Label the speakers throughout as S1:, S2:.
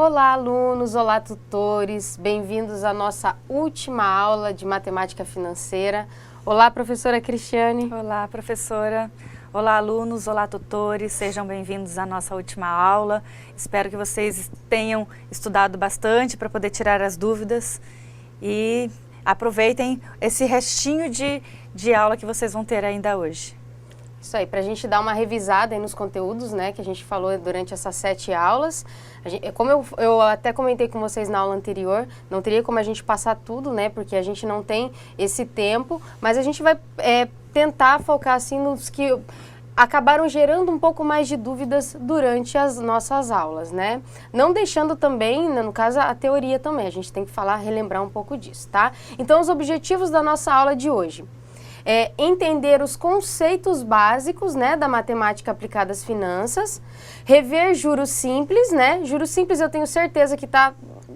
S1: Olá, alunos! Olá, tutores! Bem-vindos à nossa última aula de Matemática Financeira. Olá, professora Cristiane!
S2: Olá, professora! Olá, alunos! Olá, tutores! Sejam bem-vindos à nossa última aula. Espero que vocês tenham estudado bastante para poder tirar as dúvidas e aproveitem esse restinho de aula que vocês vão ter ainda hoje.
S1: Isso aí, para a gente dar uma revisada aí nos conteúdos, né, que a gente falou durante essas 7 aulas. Como eu até comentei com vocês na aula anterior, não teria como a gente passar tudo, né, porque a gente não tem esse tempo, mas a gente vai tentar focar assim nos que acabaram gerando um pouco mais de dúvidas durante as nossas aulas, né? Não deixando também, no caso, a teoria também, a gente tem que relembrar um pouco disso, tá? Então, os objetivos da nossa aula de hoje. Entender os conceitos básicos, né, da matemática aplicada às finanças, rever juros simples, né, juros simples eu tenho certeza que está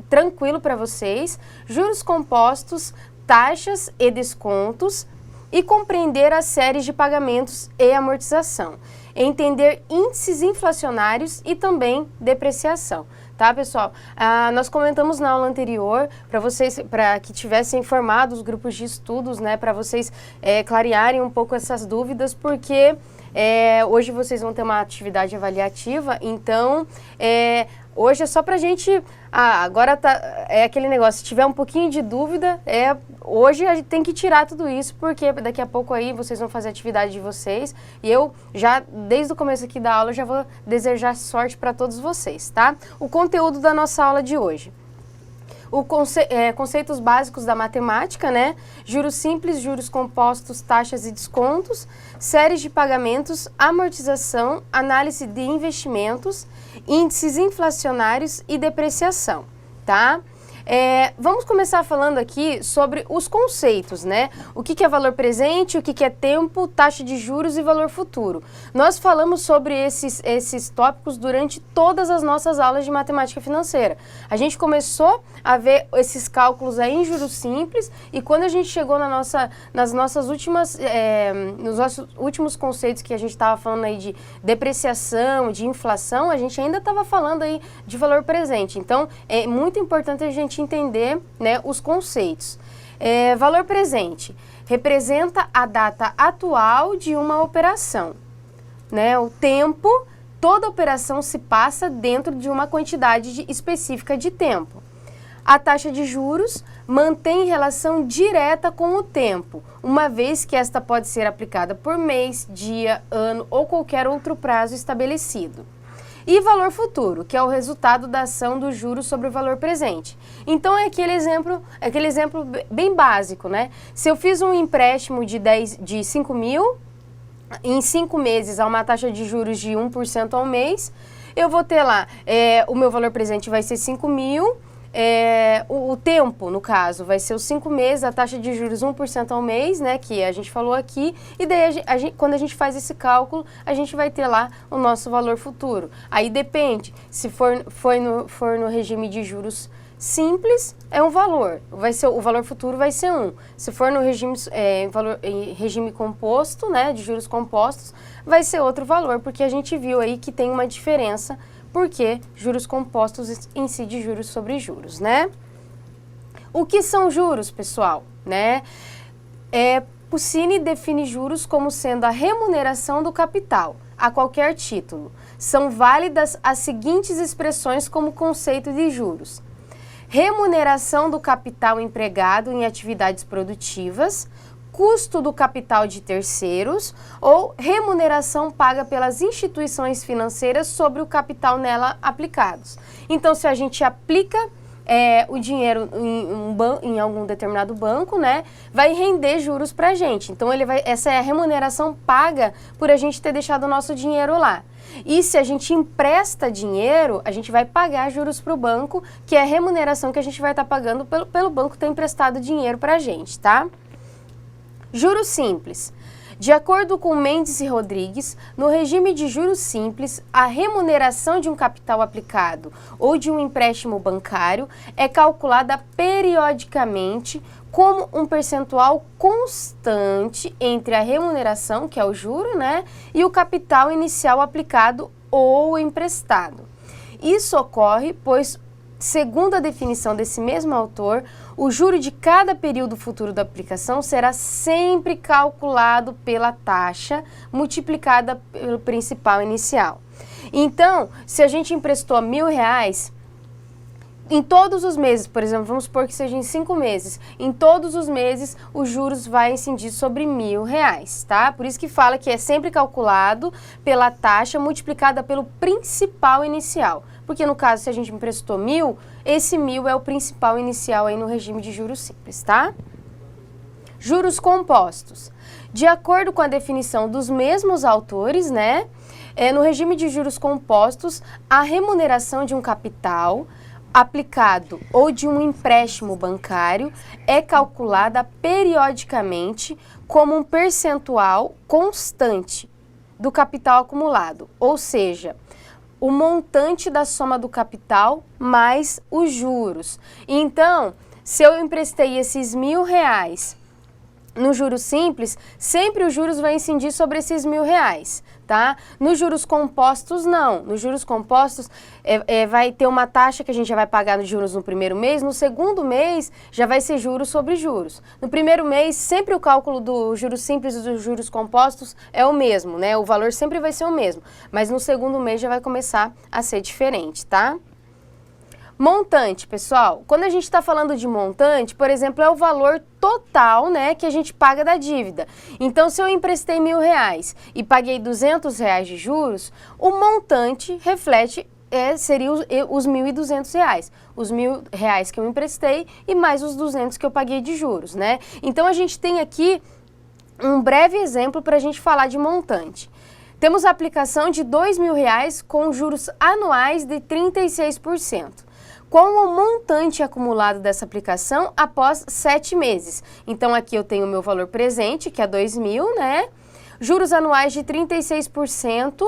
S1: tranquilo para vocês, juros compostos, taxas e descontos e compreender as séries de pagamentos e amortização, entender índices inflacionários e também depreciação. Tá, pessoal? Nós comentamos na aula anterior, para que tivessem informado os grupos de estudos, né, para vocês clarearem um pouco essas dúvidas, porque hoje vocês vão ter uma atividade avaliativa, então hoje é só pra gente, agora é aquele negócio, se tiver um pouquinho de dúvida, hoje a gente tem que tirar tudo isso, porque daqui a pouco aí vocês vão fazer a atividade de vocês, e eu já, desde o começo aqui da aula, já vou desejar sorte para todos vocês, tá? O conteúdo da nossa aula de hoje. Conceitos básicos da matemática, né? Juros simples, juros compostos, taxas e descontos, séries de pagamentos, amortização, análise de investimentos, índices inflacionários e depreciação, tá? Vamos começar falando aqui sobre os conceitos, né? O que é valor presente, o que é tempo, taxa de juros e valor futuro. Nós falamos sobre esses tópicos durante todas as nossas aulas de matemática financeira. A gente começou a ver esses cálculos aí em juros simples e quando a gente chegou nas nossas últimas, nos nossos últimos conceitos que a gente estava falando aí de depreciação, de inflação, a gente ainda estava falando aí de valor presente. Então, é muito importante a gente entender, né, os conceitos. Valor presente representa a data atual de uma operação, né? O tempo, toda operação se passa dentro de uma quantidade específica de tempo. A taxa de juros mantém relação direta com o tempo, uma vez que esta pode ser aplicada por mês, dia, ano ou qualquer outro prazo estabelecido. E valor futuro, que é o resultado da ação dos juros sobre o valor presente. Então é aquele exemplo bem básico, né? Se eu fiz um empréstimo de 5 mil, em 5 meses a uma taxa de juros de 1% ao mês, eu vou ter lá, o meu valor presente vai ser 5 mil, o tempo, no caso, vai ser os 5 meses, a taxa de juros 1% ao mês, né, que a gente falou aqui, e daí quando a gente faz esse cálculo, a gente vai ter lá o nosso valor futuro. Aí depende, se for no regime de juros simples, é um valor, o valor futuro vai ser 1. Se for no regime composto, né, de juros compostos, vai ser outro valor, porque a gente viu aí que tem uma diferença, porque juros compostos incide juros sobre juros, né? O que são juros, pessoal? Né? Puccini define juros como sendo a remuneração do capital, a qualquer título. São válidas as seguintes expressões como conceito de juros. Remuneração do capital empregado em atividades produtivas, custo do capital de terceiros ou remuneração paga pelas instituições financeiras sobre o capital nela aplicados. Então, se a gente aplica o dinheiro em algum determinado banco, né, vai render juros para a gente. Então, essa é a remuneração paga por a gente ter deixado o nosso dinheiro lá. E se a gente empresta dinheiro, a gente vai pagar juros para o banco, que é a remuneração que a gente vai estar pagando pelo banco ter emprestado dinheiro para a gente, tá? Juros simples. De acordo com Mendes e Rodrigues, no regime de juros simples, a remuneração de um capital aplicado ou de um empréstimo bancário é calculada periodicamente como um percentual constante entre a remuneração, que é o juro, né, e o capital inicial aplicado ou emprestado. Isso ocorre pois segundo a definição desse mesmo autor, o juro de cada período futuro da aplicação será sempre calculado pela taxa multiplicada pelo principal inicial. Então, se a gente emprestou R$1.000, em todos os meses, por exemplo, vamos supor que seja em 5 meses, em todos os meses os juros vai incidir sobre R$1.000, tá? Por isso que fala que é sempre calculado pela taxa multiplicada pelo principal inicial. Porque no caso, se a gente emprestou 1.000, esse 1.000 é o principal inicial aí no regime de juros simples, tá? Juros compostos. De acordo com a definição dos mesmos autores, né? No regime de juros compostos, a remuneração de um capital aplicado ou de um empréstimo bancário é calculada periodicamente como um percentual constante do capital acumulado, ou seja, o montante da soma do capital mais os juros. Então, se eu emprestei esses R$1.000 no juros simples, sempre os juros vão incidir sobre esses R$1.000, tá? Nos juros compostos, não. Nos juros compostos, vai ter uma taxa que a gente já vai pagar nos juros no primeiro mês, no segundo mês já vai ser juros sobre juros. No primeiro mês, sempre o cálculo do juros simples e dos juros compostos é o mesmo, né? O valor sempre vai ser o mesmo, mas no segundo mês já vai começar a ser diferente, tá? Montante, pessoal, quando a gente está falando de montante, por exemplo, é o valor total, né, que a gente paga da dívida. Então, se eu emprestei R$1.000 e paguei R$200 de juros, o montante reflete, seria os R$1.200. Os R$1.000 que eu emprestei e mais os 200 que eu paguei de juros, né? Então, a gente tem aqui um breve exemplo para a gente falar de montante. Temos a aplicação de R$2.000 com juros anuais de 36%. Com o montante acumulado dessa aplicação após 7 meses. Então, aqui eu tenho o meu valor presente, que é R$2.000, né? Juros anuais de 36%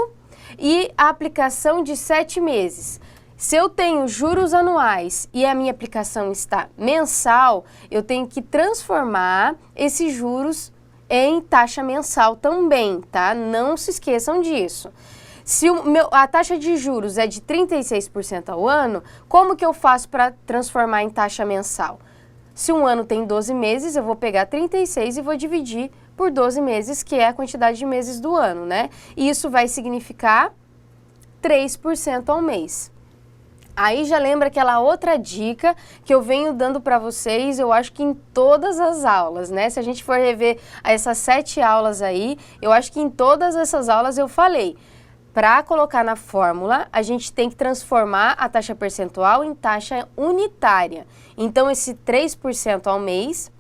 S1: e a aplicação de 7 meses. Se eu tenho juros anuais e a minha aplicação está mensal, eu tenho que transformar esses juros em taxa mensal também, tá? Não se esqueçam disso. Se a taxa de juros é de 36% ao ano, como que eu faço para transformar em taxa mensal? Se um ano tem 12 meses, eu vou pegar 36 e vou dividir por 12 meses, que é a quantidade de meses do ano, né? E isso vai significar 3% ao mês. Aí já lembra aquela outra dica que eu venho dando para vocês, eu acho que em todas as aulas, né? Se a gente for rever essas 7 aulas aí, eu acho que em todas essas aulas eu falei. Para colocar na fórmula, a gente tem que transformar a taxa percentual em taxa unitária. Então, esse 3% ao mês,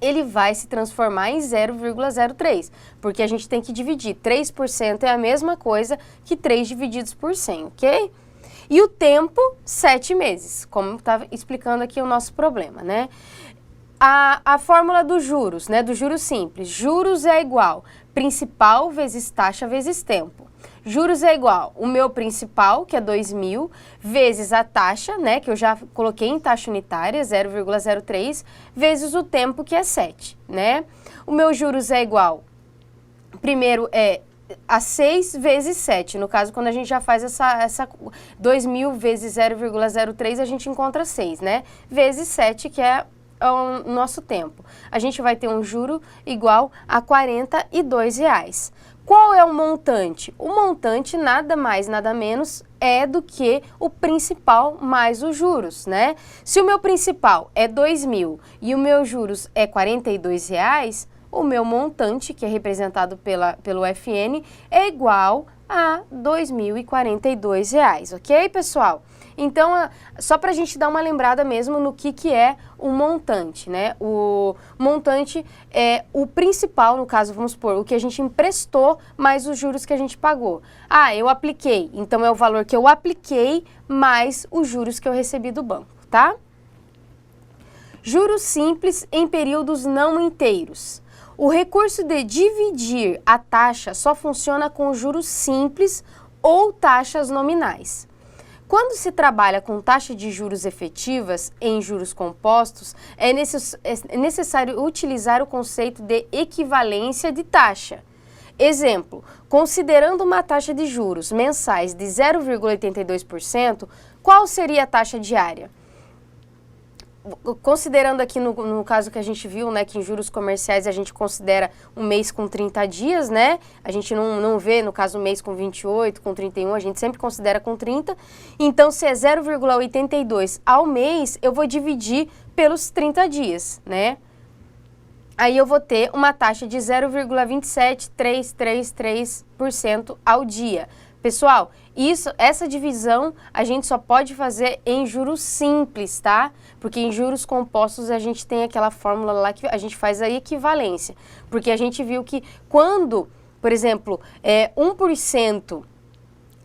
S1: ele vai se transformar em 0,03, porque a gente tem que dividir. 3% é a mesma coisa que 3 divididos por 100, ok? E o tempo, 7 meses, como estava explicando aqui o nosso problema, né? A fórmula dos juros, né? Do juros simples. Juros é igual principal vezes taxa vezes tempo. Juros é igual o meu principal, que é 2.000, vezes a taxa, né, que eu já coloquei em taxa unitária, 0,03, vezes o tempo, que é 7, né? O meu juros é igual, primeiro a 6 vezes 7. No caso, quando a gente já faz essa 2.000 vezes 0,03, a gente encontra 6, né? Vezes 7, que é o nosso tempo. A gente vai ter um juro igual a R$42. Qual é o montante? O montante nada mais, nada menos é do que o principal mais os juros, né? Se o meu principal é 2.000 e o meu juros é R$42, o meu montante, que é representado pelo FN, é igual a R$2.042, ok, pessoal? Então, só para a gente dar uma lembrada mesmo no que é o montante, né? O montante é o principal, no caso, vamos supor, o que a gente emprestou mais os juros que a gente pagou. Ah, eu apliquei, então é o valor que eu apliquei mais os juros que eu recebi do banco, tá? Juros simples em períodos não inteiros. O recurso de dividir a taxa só funciona com juros simples ou taxas nominais. Quando se trabalha com taxa de juros efetivas em juros compostos, é necessário utilizar o conceito de equivalência de taxa. Exemplo, considerando uma taxa de juros mensais de 0,82%, qual seria a taxa diária? Considerando aqui no caso que a gente viu, né, que em juros comerciais a gente considera um mês com 30 dias, né, a gente não vê, no caso, um mês com 28, com 31, a gente sempre considera com 30, então se é 0,82 ao mês, eu vou dividir pelos 30 dias, né, aí eu vou ter uma taxa de 0,27333% ao dia. Pessoal, essa divisão a gente só pode fazer em juros simples, tá? Porque em juros compostos a gente tem aquela fórmula lá que a gente faz a equivalência. Porque a gente viu que quando, por exemplo, 1%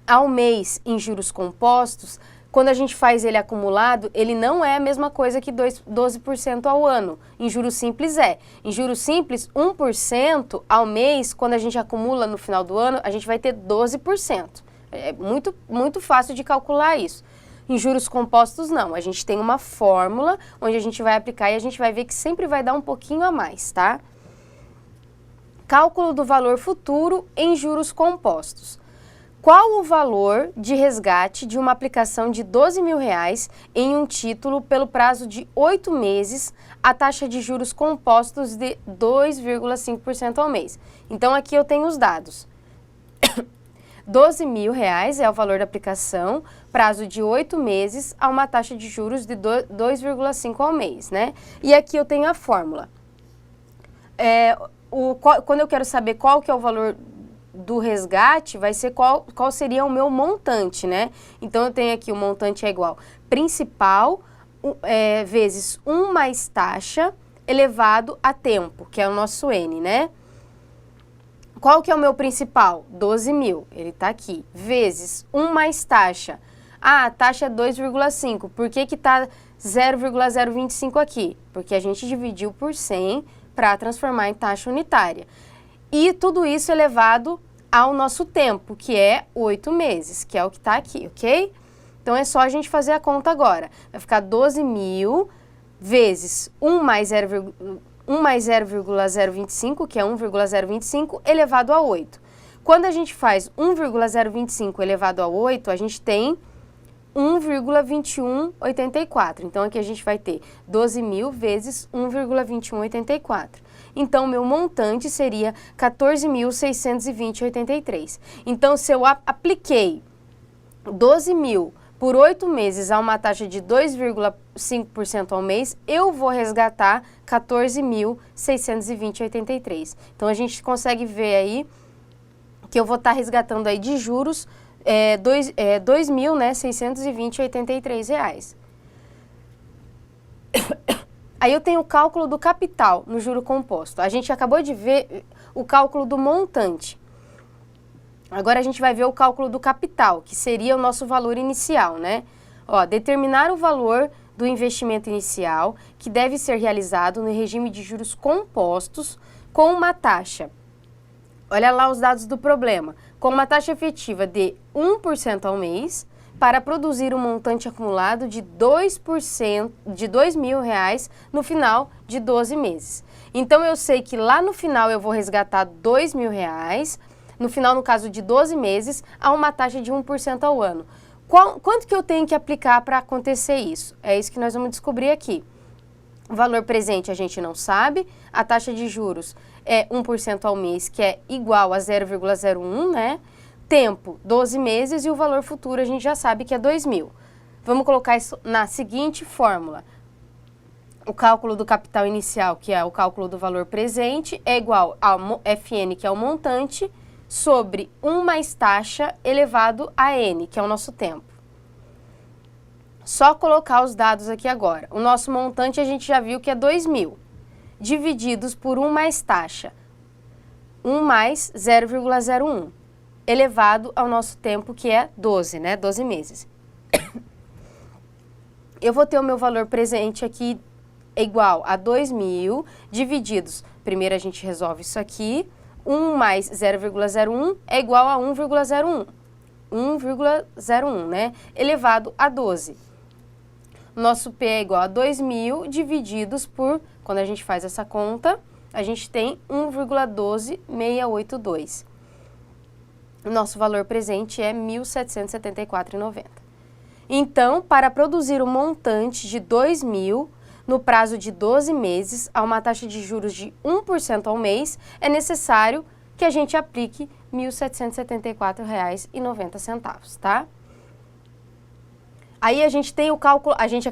S1: ao mês em juros compostos, quando a gente faz ele acumulado, ele não é a mesma coisa que 12% ao ano. Em juros simples é. Em juros simples, 1% ao mês, quando a gente acumula no final do ano, a gente vai ter 12%. É muito fácil de calcular isso. Em juros compostos, não. A gente tem uma fórmula onde a gente vai aplicar e a gente vai ver que sempre vai dar um pouquinho a mais, tá? Cálculo do valor futuro em juros compostos. Qual o valor de resgate de uma aplicação de R$12.000 em um título pelo prazo de 8 meses, a taxa de juros compostos de 2,5% ao mês? Então, aqui eu tenho os dados. R$12.000 é o valor da aplicação, prazo de 8 meses, a uma taxa de juros de 2,5% ao mês, né? E aqui eu tenho a fórmula. Quando eu quero saber qual que é o valor do resgate, vai ser qual seria o meu montante, né? Então, eu tenho aqui o montante é igual principal vezes 1 mais taxa elevado a tempo, que é o nosso N, né? Qual que é o meu principal? 12.000, ele tá aqui, vezes 1 mais taxa. Ah, a taxa é 2,5, por que que tá 0,025 aqui? Porque a gente dividiu por 100 para transformar em taxa unitária. E tudo isso elevado ao nosso tempo, que é 8 meses, que é o que está aqui, ok? Então, é só a gente fazer a conta agora. Vai ficar 12.000 vezes 1 mais 0,025, que é 1,025, elevado a 8. Quando a gente faz 1,025 elevado a 8, a gente tem 1,2184. Então, aqui a gente vai ter 12.000 vezes 1,2184. Então, meu montante seria 14.620,83. Então, se eu apliquei 12.000 por 8 meses a uma taxa de 2,5% ao mês, eu vou resgatar 14.620,83. Então, a gente consegue ver aí que eu vou estar resgatando aí de juros R$2.620,83. Aí eu tenho o cálculo do capital no juro composto. A gente acabou de ver o cálculo do montante. Agora a gente vai ver o cálculo do capital, que seria o nosso valor inicial, né? Ó, determinar o valor do investimento inicial, que deve ser realizado no regime de juros compostos com uma taxa. Olha lá os dados do problema. Com uma taxa efetiva de 1% ao mês, para produzir um montante acumulado de 2%, de R$2.000 no final de 12 meses. Então, eu sei que lá no final eu vou resgatar R$2.000, no final, no caso de 12 meses, a uma taxa de 1% ao ano. Quanto que eu tenho que aplicar para acontecer isso? É isso que nós vamos descobrir aqui. O valor presente a gente não sabe, a taxa de juros é 1% ao mês, que é igual a 0,01, né? Tempo, 12 meses, e o valor futuro a gente já sabe que é 2.000. Vamos colocar isso na seguinte fórmula. O cálculo do capital inicial, que é o cálculo do valor presente, é igual ao FN, que é o montante, sobre 1 mais taxa elevado a N, que é o nosso tempo. Só colocar os dados aqui agora. O nosso montante a gente já viu que é 2.000, divididos por 1 mais taxa, 1 mais 0,01. elevado ao nosso tempo, que é 12, né? 12 meses. Eu vou ter o meu valor presente aqui igual a 2.000 divididos. Primeiro a gente resolve isso aqui. 1 mais 0,01 é igual a 1,01. 1,01, né? Elevado a 12. Nosso P é igual a 2.000 divididos por, quando a gente faz essa conta, a gente tem 1,12682. O nosso valor presente é R$ 1.774,90. Então, para produzir o montante de R$ 2.000 no prazo de 12 meses, a uma taxa de juros de 1% ao mês, é necessário que a gente aplique R$ 1.774,90, tá? Aí a gente tem o cálculo, a gente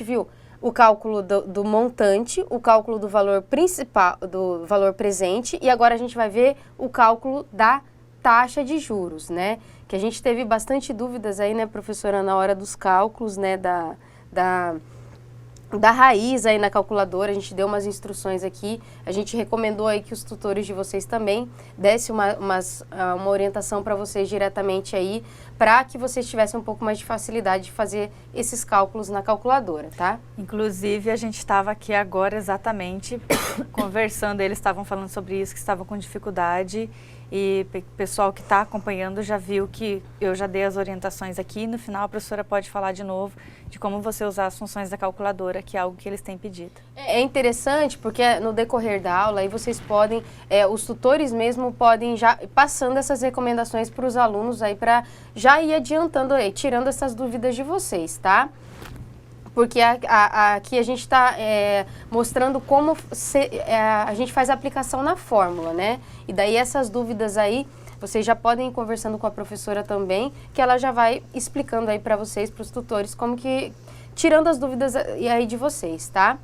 S1: viu o cálculo do montante, o cálculo do valor principal, do valor presente, e agora a gente vai ver o cálculo da taxa de juros, né? Que a gente teve bastante dúvidas aí, né, professora, na hora dos cálculos, né, da raiz aí na calculadora. A gente deu umas instruções aqui, a gente recomendou aí que os tutores de vocês também dessem uma orientação para vocês diretamente aí, para que vocês tivessem um pouco mais de facilidade de fazer esses cálculos na calculadora, tá?
S2: Inclusive, a gente estava aqui agora exatamente conversando, eles estavam falando sobre isso, que estavam com dificuldade, e o pessoal que está acompanhando já viu que eu já dei as orientações aqui. No final, a professora pode falar de novo de como você usar as funções da calculadora, que é algo que eles têm pedido.
S1: É interessante porque no decorrer da aula aí vocês podem, os tutores mesmo podem já passando essas recomendações para os alunos aí, para já ir adiantando aí, tirando essas dúvidas de vocês, tá? Porque aqui a gente está mostrando como a gente faz a aplicação na fórmula, né? E daí essas dúvidas aí, vocês já podem ir conversando com a professora também, que ela já vai explicando aí para vocês, para os tutores, como que, tirando as dúvidas aí de vocês, tá?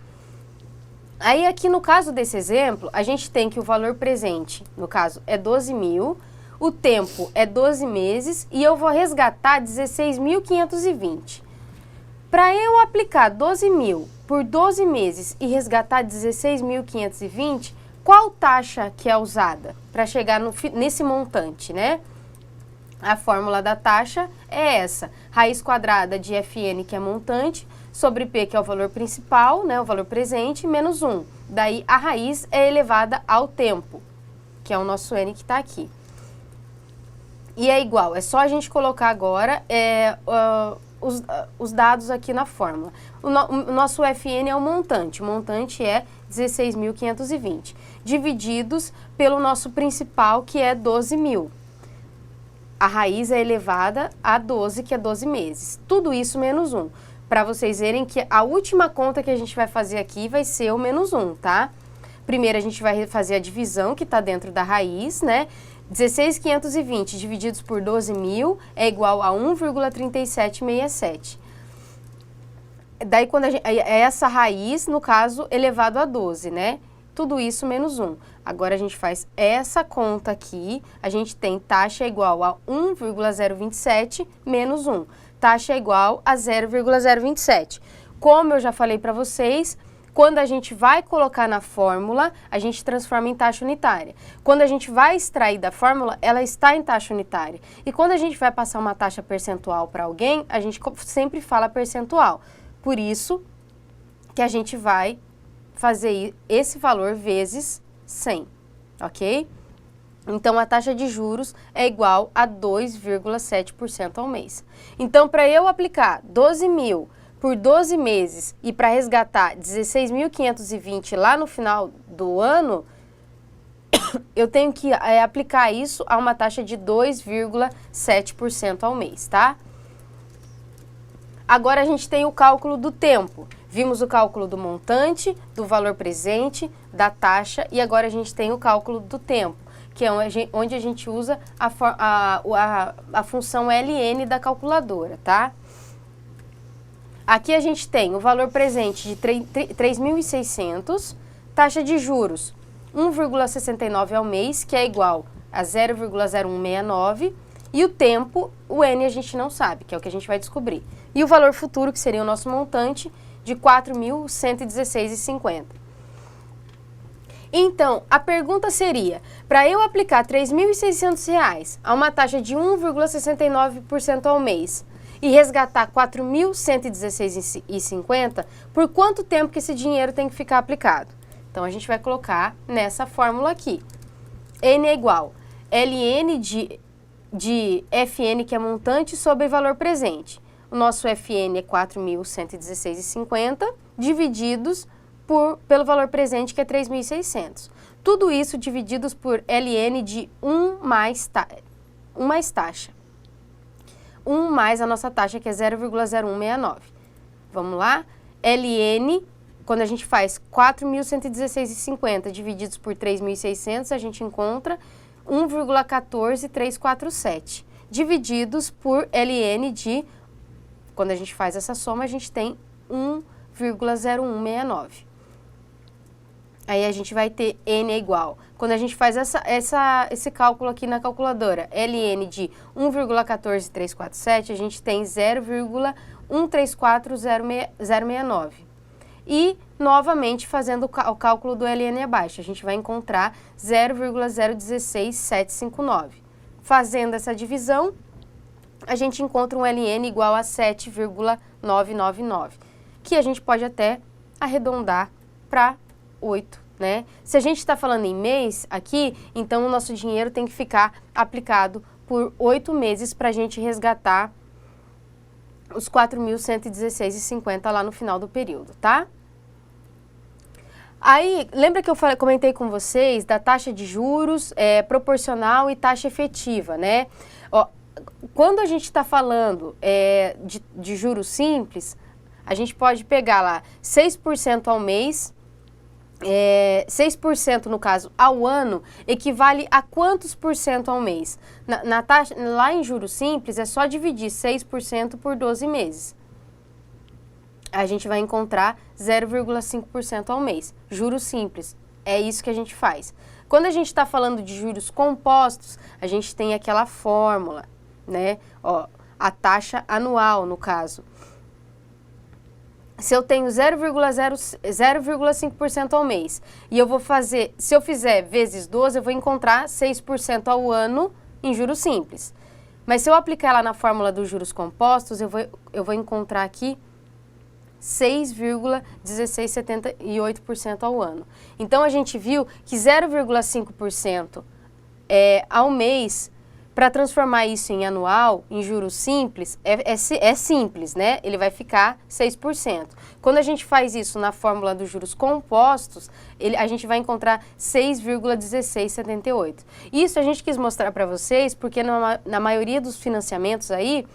S1: Aí aqui no caso desse exemplo, a gente tem que o valor presente, no caso, é 12.000, o tempo é 12 meses e eu vou resgatar 16.520. Para eu aplicar 12.000 por 12 meses e resgatar 16.520, qual taxa que é usada para chegar nesse montante, né? A fórmula da taxa é essa: raiz quadrada de Fn, que é montante, sobre P, que é o valor principal, né, o valor presente, menos 1. Daí a raiz é elevada ao tempo, que é o nosso N que está aqui. E é igual, é só a gente colocar agora os dados aqui na fórmula. O nosso Fn é o montante é 16.520, divididos pelo nosso principal, que é 12.000. A raiz é elevada a 12, que é 12 meses. Tudo isso menos 1. Para vocês verem que a última conta que a gente vai fazer aqui vai ser o menos 1, tá? Primeiro a gente vai fazer a divisão, que está dentro da raiz, né? 16.520 divididos por 12.000 é igual a 1,3767. Daí, quando essa raiz, no caso, elevado a 12, né? Tudo isso menos 1. Agora, a gente faz essa conta aqui, a gente tem taxa igual a 1,027 menos 1. Taxa igual a 0,027. Como eu já falei para vocês, quando a gente vai colocar na fórmula, a gente transforma em taxa unitária. Quando a gente vai extrair da fórmula, ela está em taxa unitária. E quando a gente vai passar uma taxa percentual para alguém, a gente sempre fala percentual. Por isso que a gente vai fazer esse valor vezes 100, ok? Então, a taxa de juros é igual a 2,7% ao mês. Então, para eu aplicar 12.000 por 12 meses e para resgatar 16.520 lá no final do ano, eu tenho que aplicar isso a uma taxa de 2,7% ao mês, tá? Agora a gente tem o cálculo do tempo. Vimos o cálculo do montante, do valor presente, da taxa, e agora a gente tem o cálculo do tempo, que é onde a gente usa a função ln da calculadora, tá? Aqui a gente tem o valor presente de 3.600, taxa de juros 1,69 ao mês, que é igual a 0,0169, e o tempo, o N a gente não sabe, que é o que a gente vai descobrir. E o valor futuro, que seria o nosso montante, de R$ 4.116,50. Então, a pergunta seria, para eu aplicar R$ 3.600 a uma taxa de 1,69% ao mês, e resgatar R$ 4.116,50, por quanto tempo que esse dinheiro tem que ficar aplicado? Então, a gente vai colocar nessa fórmula aqui. N é igual ln de Fn, que é montante, sobre valor presente. O nosso Fn é 4.116,50, divididos pelo valor presente, que é 3.600. Tudo isso divididos por LN de 1 mais taxa. 1 mais a nossa taxa, que é 0,0169. Vamos lá? LN, quando a gente faz 4.116,50 divididos por 3.600, a gente encontra 1,14347. Divididos por LN de, quando a gente faz essa soma, a gente tem 1,0169. Aí a gente vai ter N é igual. Quando a gente faz esse cálculo aqui na calculadora, LN de 1,14347, a gente tem 0,134069. E, novamente, fazendo o cálculo do LN abaixo, a gente vai encontrar 0,016759. Fazendo essa divisão, a gente encontra um LN igual a 7,999, que a gente pode até arredondar para 8, né? Se a gente está falando em mês aqui, então o nosso dinheiro tem que ficar aplicado por 8 meses para a gente resgatar os 4.116,50 lá no final do período, tá? Aí, lembra que eu comentei com vocês da taxa de juros proporcional e taxa efetiva, né? Ó, quando a gente está falando de juros simples, a gente pode pegar lá 6% ao mês, 6% no caso ao ano, equivale a quantos por cento ao mês? Na taxa, lá em juros simples é só dividir 6% por 12 meses. A gente vai encontrar 0,5% ao mês. Juros simples, é isso que a gente faz. Quando a gente está falando de juros compostos, a gente tem aquela fórmula, né? Ó, a taxa anual, no caso. Se eu tenho 0,5% ao mês e eu vou fazer, se eu fizer vezes 12, eu vou encontrar 6% ao ano em juros simples. Mas se eu aplicar lá na fórmula dos juros compostos, eu vou encontrar aqui 6,1678% ao ano. Então, a gente viu que 0,5% ao mês, para transformar isso em anual, em juros simples, é simples, né? Ele vai ficar 6%. Quando a gente faz isso na fórmula dos juros compostos, a gente vai encontrar 6,1678. Isso a gente quis mostrar para vocês, porque na maioria dos financiamentos aí,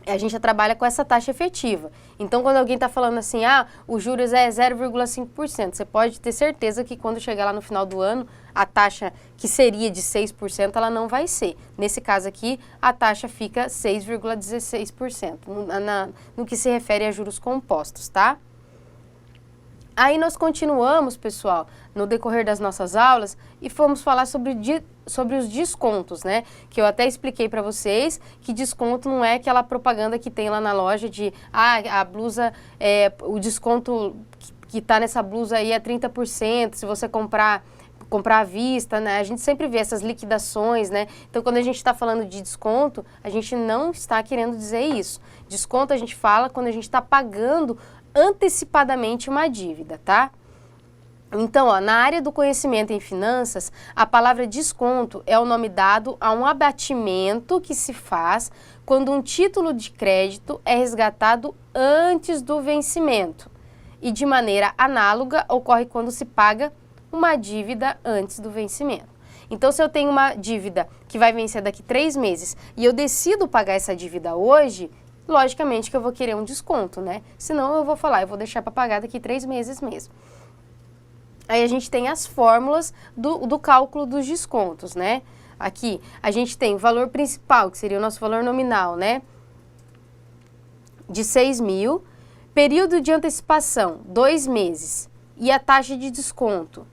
S1: a gente já trabalha com essa taxa efetiva. Então, quando alguém está falando assim, os juros é 0,5%, você pode ter certeza que quando chegar lá no final do ano, a taxa que seria de 6%, ela não vai ser. Nesse caso aqui, a taxa fica 6,16%, no que se refere a juros compostos, tá? Aí nós continuamos, pessoal, no decorrer das nossas aulas e fomos falar sobre os descontos, né? Que eu até expliquei para vocês que desconto não é aquela propaganda que tem lá na loja de a blusa, o desconto que tá nessa blusa aí é 30%, se você comprar à vista, né? A gente sempre vê essas liquidações, né? Então, quando a gente está falando de desconto, a gente não está querendo dizer isso. Desconto a gente fala quando a gente está pagando antecipadamente uma dívida, tá? Então, ó, na área do conhecimento em finanças, a palavra desconto é o nome dado a um abatimento que se faz quando um título de crédito é resgatado antes do vencimento. E de maneira análoga ocorre quando se paga uma dívida antes do vencimento. Então, se eu tenho uma dívida que vai vencer daqui 3 meses e eu decido pagar essa dívida hoje, logicamente que eu vou querer um desconto, né? Senão eu vou falar, eu vou deixar para pagar daqui 3 meses mesmo. Aí a gente tem as fórmulas do cálculo dos descontos, né? Aqui a gente tem o valor principal, que seria o nosso valor nominal, né? De 6.000, período de antecipação, 2 meses, e a taxa de desconto,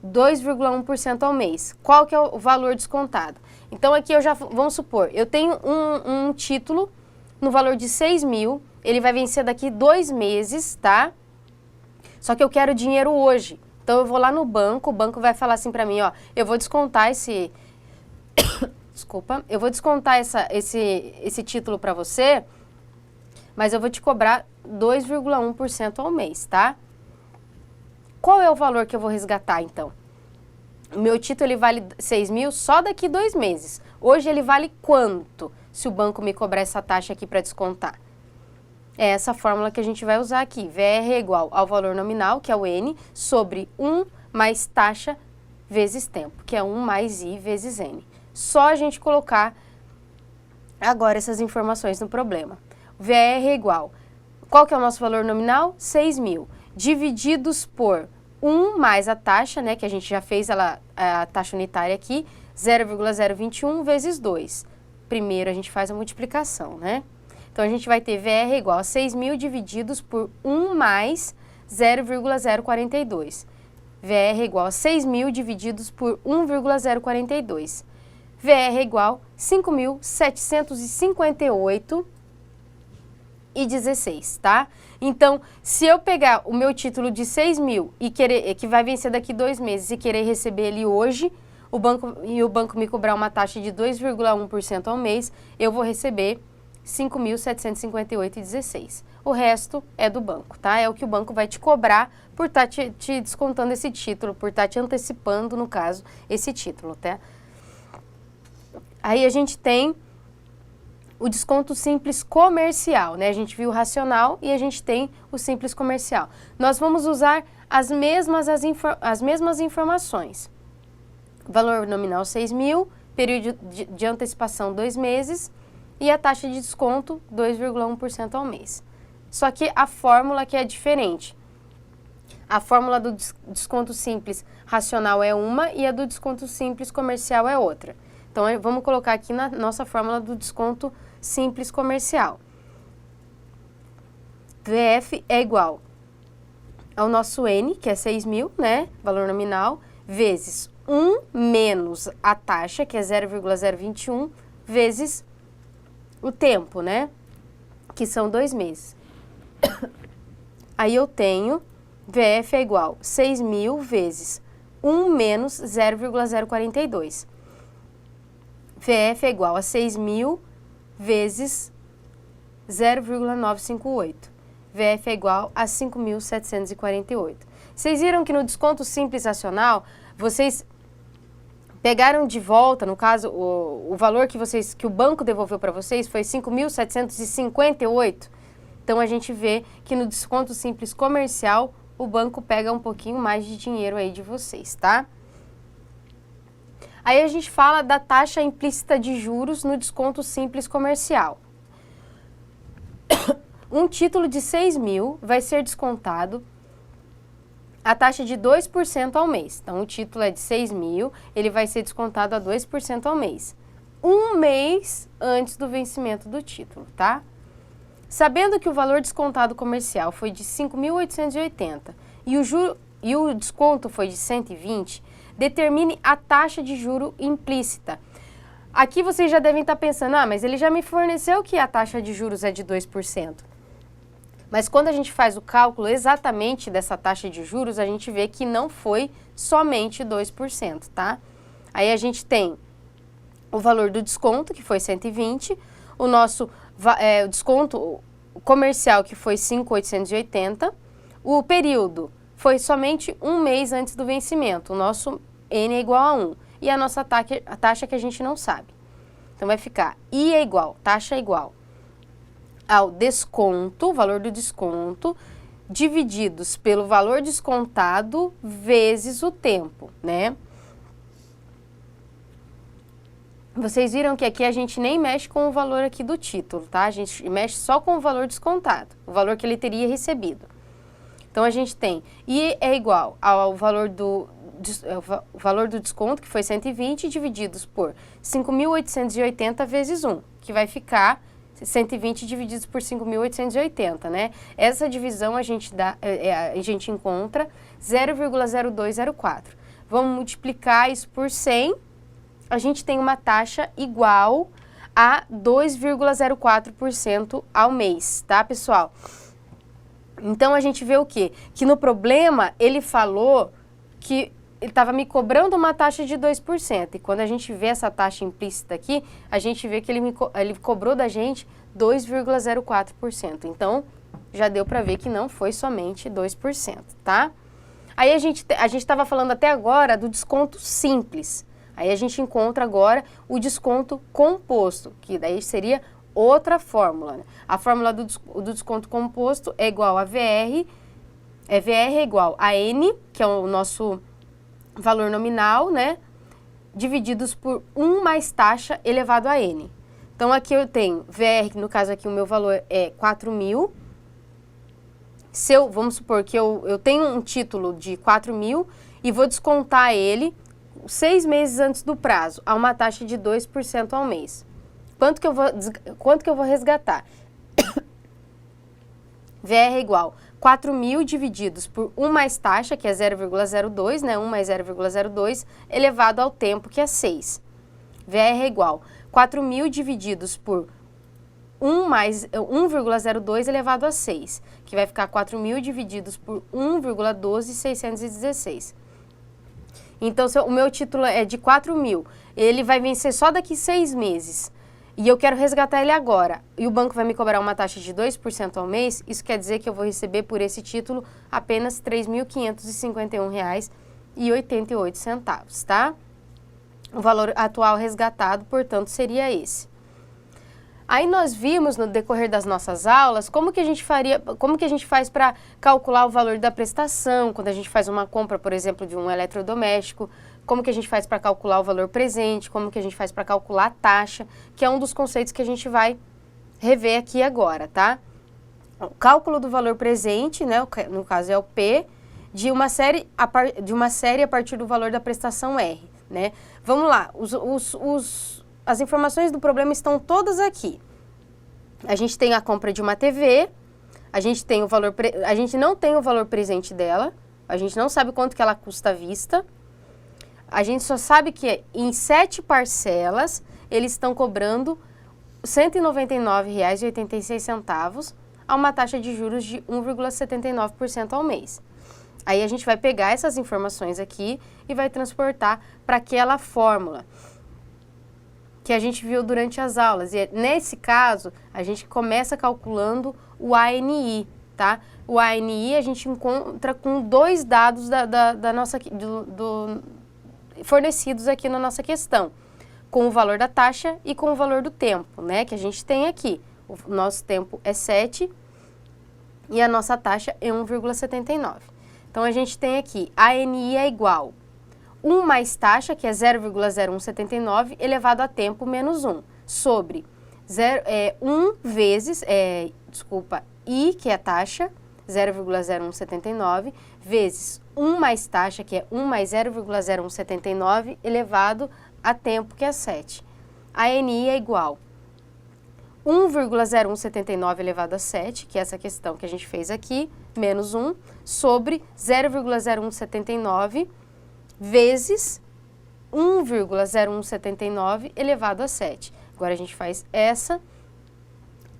S1: 2,1% ao mês. Qual que é o valor descontado? Então aqui vamos supor, eu tenho um título no valor de 6.000, ele vai vencer daqui 2 meses, tá? Só que eu quero dinheiro hoje. Então eu vou lá no banco, o banco vai falar assim pra mim, ó, eu vou descontar desculpa, eu vou descontar esse título pra você, mas eu vou te cobrar 2,1% ao mês, tá? Qual é o valor que eu vou resgatar, então? O meu título, ele vale 6.000 só daqui 2 meses. Hoje ele vale quanto, se o banco me cobrar essa taxa aqui para descontar? É essa fórmula que a gente vai usar aqui. VR é igual ao valor nominal, que é o N, sobre 1 mais taxa vezes tempo, que é 1 mais I vezes N. Só a gente colocar agora essas informações no problema. VR é igual, qual que é o nosso valor nominal? 6.000, divididos por 1 mais a taxa, né, que a gente já fez a taxa unitária aqui, 0,021 vezes 2. Primeiro a gente faz a multiplicação, né? Então a gente vai ter VR é igual a 6.000 divididos por 1 mais 0,042. VR é igual a 6.000 divididos por 1,042. VR é igual a 5.758,16, tá? Então, se eu pegar o meu título de 6.000 e querer, que vai vencer daqui 2 meses e querer receber ele hoje, o banco me cobrar uma taxa de 2,1% ao mês, eu vou receber 5.758,16. O resto é do banco, tá? É o que o banco vai te cobrar por estar te descontando esse título, por estar te antecipando, no caso, esse título, tá? Aí a gente tem o desconto simples comercial, né? A gente viu o racional e a gente tem o simples comercial. Nós vamos usar as mesmas informações. Valor nominal 6.000, período de antecipação 2 meses e a taxa de desconto 2,1% ao mês. Só que a fórmula aqui é diferente. A fórmula do desconto simples racional é uma e a do desconto simples comercial é outra. Então, vamos colocar aqui na nossa fórmula do desconto simples comercial. VF é igual ao nosso N, que é 6.000, né, valor nominal, vezes 1 menos a taxa, que é 0,021, vezes o tempo, né, que são 2 meses. Aí eu tenho VF é igual a 6.000 vezes 1 menos 0,042. VF é igual a 6.000 vezes 0,958. VF é igual a 5.748. Vocês viram que no desconto simples racional, vocês pegaram de volta, no caso, o valor que o banco devolveu para vocês foi 5.758. Então, a gente vê que no desconto simples comercial, o banco pega um pouquinho mais de dinheiro aí de vocês, tá? Aí a gente fala da taxa implícita de juros no desconto simples comercial. Um título de 6.000 vai ser descontado a taxa de 2% ao mês. Então, o título é de 6.000, ele vai ser descontado a 2% ao mês. 1 mês antes do vencimento do título, tá? Sabendo que o valor descontado comercial foi de 5.880 e o desconto foi de 120, determine a taxa de juro implícita. Aqui vocês já devem estar pensando, mas ele já me forneceu que a taxa de juros é de 2%. Mas quando a gente faz o cálculo exatamente dessa taxa de juros, a gente vê que não foi somente 2%, tá? Aí a gente tem o valor do desconto, que foi 120, o nosso o desconto comercial, que foi 5.880, o período foi somente 1 mês antes do vencimento, o nosso N é igual a 1, e a nossa taxa que a gente não sabe. Então, vai ficar I é igual, taxa é igual ao desconto, valor do desconto, divididos pelo valor descontado vezes o tempo, né? Vocês viram que aqui a gente nem mexe com o valor aqui do título, tá? A gente mexe só com o valor descontado, o valor que ele teria recebido. Então, a gente tem I é igual ao valor do desconto, que foi 120, divididos por 5.880 vezes 1, que vai ficar 120 divididos por 5.880, né? Essa divisão a gente encontra 0,0204. Vamos multiplicar isso por 100, a gente tem uma taxa igual a 2,04% ao mês, tá, pessoal? Então, a gente vê o quê? Que no problema, ele falou que ele estava me cobrando uma taxa de 2%. E quando a gente vê essa taxa implícita aqui, a gente vê que ele cobrou da gente 2,04%. Então, já deu para ver que não foi somente 2%, tá? Aí a gente estava falando até agora do desconto simples. Aí a gente encontra agora o desconto composto, que daí seria outra fórmula, né? A fórmula do desconto composto é igual a VR, VR é igual a N, que é o nosso valor nominal, né? Divididos por 1 mais taxa elevado a N. Então, aqui eu tenho VR, no caso aqui o meu valor é 4.000. Vamos supor que eu tenho um título de 4.000 e vou descontar ele 6 meses antes do prazo, a uma taxa de 2% ao mês. Quanto que eu vou resgatar? VR é igual 4.000 divididos por 1 mais taxa, que é 0,02, né? 1 mais 0,02, elevado ao tempo, que é 6. VR é igual 4.000 divididos por 1 mais 1,02 elevado a 6, que vai ficar 4.000 divididos por 1,12616. Então, o meu título é de 4.000, ele vai vencer só daqui 6 meses. E eu quero resgatar ele agora, e o banco vai me cobrar uma taxa de 2% ao mês, isso quer dizer que eu vou receber por esse título apenas R$ 3.551,88, tá? O valor atual resgatado, portanto, seria esse. Aí nós vimos no decorrer das nossas aulas como que a gente faz para calcular o valor da prestação, quando a gente faz uma compra, por exemplo, de um eletrodoméstico, como que a gente faz para calcular o valor presente, como que a gente faz para calcular a taxa, que é um dos conceitos que a gente vai rever aqui agora, tá? O cálculo do valor presente, né, no caso é o P, de uma série a partir do valor da prestação R, né? Vamos lá, as informações do problema estão todas aqui. A gente tem a compra de uma TV, a gente não tem o valor presente dela, a gente não sabe quanto que ela custa à vista. A gente só sabe que em 7 parcelas eles estão cobrando R$ 199,86 a uma taxa de juros de 1,79% ao mês. Aí a gente vai pegar essas informações aqui e vai transportar para aquela fórmula que a gente viu durante as aulas. E nesse caso, a gente começa calculando o ANI, tá? O ANI a gente encontra com 2 dados fornecidos aqui na nossa questão, com o valor da taxa e com o valor do tempo, né? Que a gente tem aqui. O nosso tempo é 7 e a nossa taxa é 1,79. Então, a gente tem aqui, a ANI é igual 1 mais taxa, que é 0,0179, elevado a tempo menos 1, sobre 1 vezes, I, que é a taxa, 0,0179, vezes 1 mais taxa, que é 1 mais 0,0179, elevado a tempo, que é 7. A ANI é igual 1,0179 elevado a 7, que é essa questão que a gente fez aqui, menos 1, sobre 0,0179 vezes 1,0179 elevado a 7. Agora a gente faz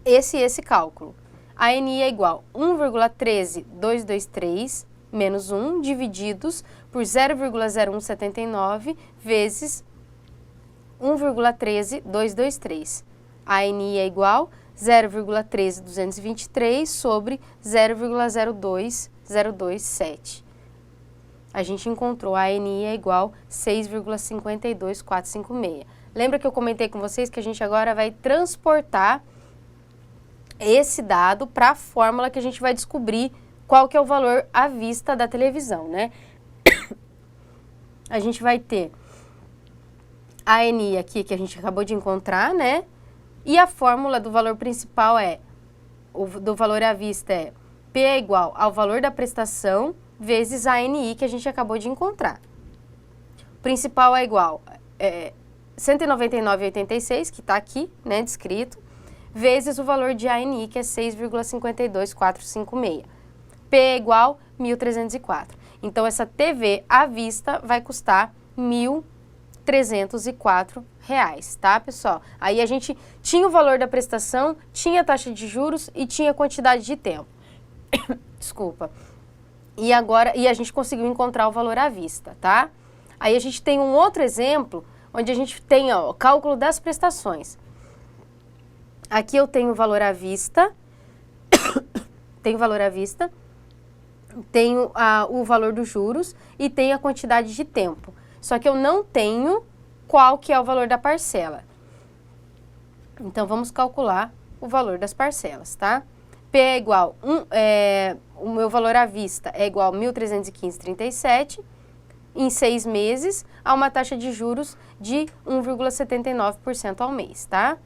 S1: esse cálculo. A ANI é igual a 1,13223 menos 1 divididos por 0,0179 vezes 1,13223. A ANI é igual a 0,13223 sobre 0,02027. A gente encontrou a ANI é igual a 6,52456. Lembra que eu comentei com vocês que a gente agora vai transportar esse dado para a fórmula que a gente vai descobrir qual que é o valor à vista da televisão, né? A gente vai ter a ANI aqui que a gente acabou de encontrar, né? E a fórmula do valor principal do valor à vista é P é igual ao valor da prestação vezes a ANI que a gente acabou de encontrar. O principal é igual a 199,86, que está aqui, né, descrito, vezes o valor de ANI, que é 6,52456. P é igual a 1.304. Então, essa TV à vista vai custar R$ 1.304, tá, pessoal? Aí a gente tinha o valor da prestação, tinha a taxa de juros e tinha a quantidade de tempo. Desculpa. E a gente conseguiu encontrar o valor à vista, tá? Aí a gente tem um outro exemplo, onde a gente tem o cálculo das prestações. Aqui eu tenho o valor à vista, tenho o valor à vista, tenho o valor dos juros e tenho a quantidade de tempo. Só que eu não tenho qual que é o valor da parcela. Então, vamos calcular o valor das parcelas, tá? P é igual, o meu valor à vista é igual a 1.315,37 em 6 meses, a uma taxa de juros de 1,79% ao mês, tá?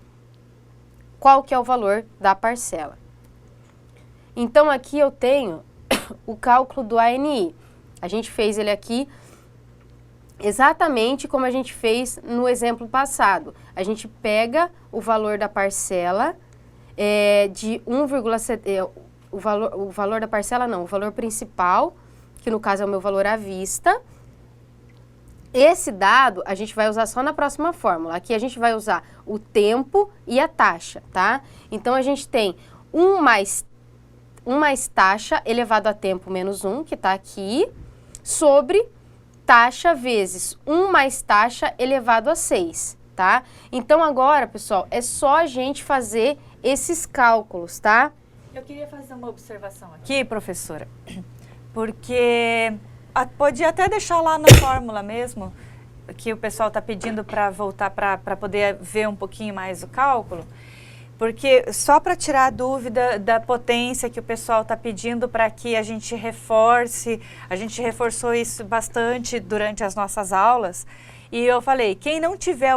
S1: Qual que é o valor da parcela? Então, aqui eu tenho o cálculo do ANI. A gente fez ele aqui exatamente como a gente fez no exemplo passado. A gente pega o valor da parcela de 1,7... o valor da parcela não, o valor principal, que no caso é o meu valor à vista. Esse dado a gente vai usar só na próxima fórmula. Aqui a gente vai usar o tempo e a taxa, tá? Então, a gente tem 1 mais taxa elevado a tempo menos 1, que está aqui, sobre taxa vezes 1 mais taxa elevado a 6, tá? Então, agora, pessoal, é só a gente fazer esses cálculos, tá?
S2: Eu queria fazer uma observação aqui, professora, porque podia até deixar lá na fórmula mesmo, que o pessoal está pedindo para voltar para poder ver um pouquinho mais o cálculo, porque só para tirar a dúvida da potência que o pessoal está pedindo para que a gente reforce, a gente reforçou isso bastante durante as nossas aulas, e eu falei, quem não tiver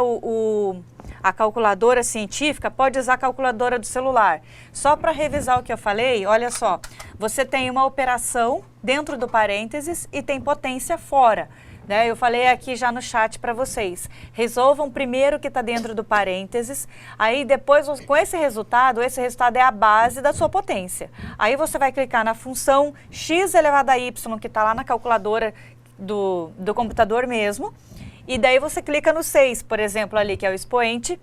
S2: a calculadora científica, pode usar a calculadora do celular. Só para revisar o que eu falei, olha só, você tem uma operação dentro do parênteses e tem potência fora. Né? Eu falei aqui já no chat para vocês, resolvam primeiro o que está dentro do parênteses, aí depois com esse resultado é a base da sua potência. Aí você vai clicar na função x elevado a y, que está lá na calculadora do computador mesmo, e daí você clica no 6, por exemplo, ali que é o expoente,